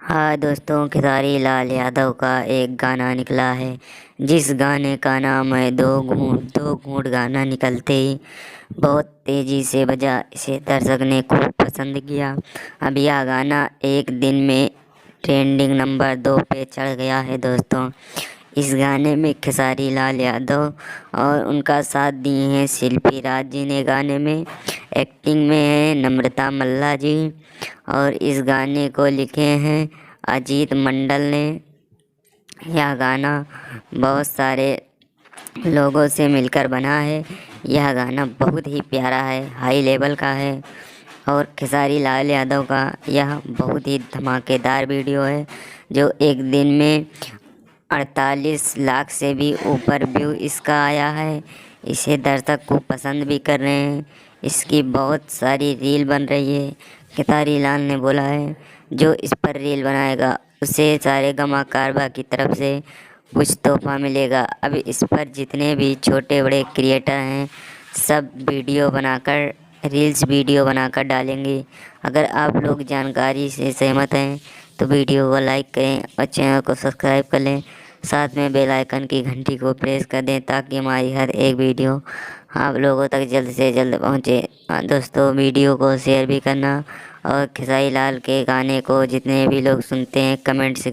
हाँ दोस्तों, खेसारी लाल यादव का एक गाना निकला है जिस गाने का नाम है दो घूंट गाना निकलते ही बहुत तेज़ी से बजा। इसे दर्शक ने खूब पसंद किया। अब यह गाना एक दिन में ट्रेंडिंग नंबर 2 पे चढ़ गया है दोस्तों। इस गाने में खेसारी लाल यादव और उनका साथ दिए हैं शिल्पी राज जी ने। गाने में एक्टिंग में है नम्रता मल्ला जी और इस गाने को लिखे हैं अजीत मंडल ने। यह गाना बहुत सारे लोगों से मिलकर बना है। यह गाना बहुत ही प्यारा है, हाई लेवल का है और खेसारी लाल यादव का यह बहुत ही धमाकेदार वीडियो है जो एक दिन में 48 लाख से भी ऊपर व्यू इसका आया है। इसे दर्शक को पसंद भी कर रहे हैं। इसकी बहुत सारी रील बन रही है। खेसारी लाल ने बोला है जो इस पर रील बनाएगा उसे सारे गमा कारवा की तरफ से कुछ तोहफा मिलेगा। अब इस पर जितने भी छोटे बड़े क्रिएटर हैं सब वीडियो बनाकर डालेंगे। अगर आप लोग जानकारी से सहमत हैं तो वीडियो को लाइक करें और चैनल को सब्सक्राइब कर लें। साथ में बेल आइकन की घंटी को प्रेस कर दें ताकि हमारी हर एक वीडियो आप लोगों तक जल्द से जल्द पहुंचे। दोस्तों, वीडियो को शेयर भी करना और खेसारी लाल के गाने को जितने भी लोग सुनते हैं कमेंट से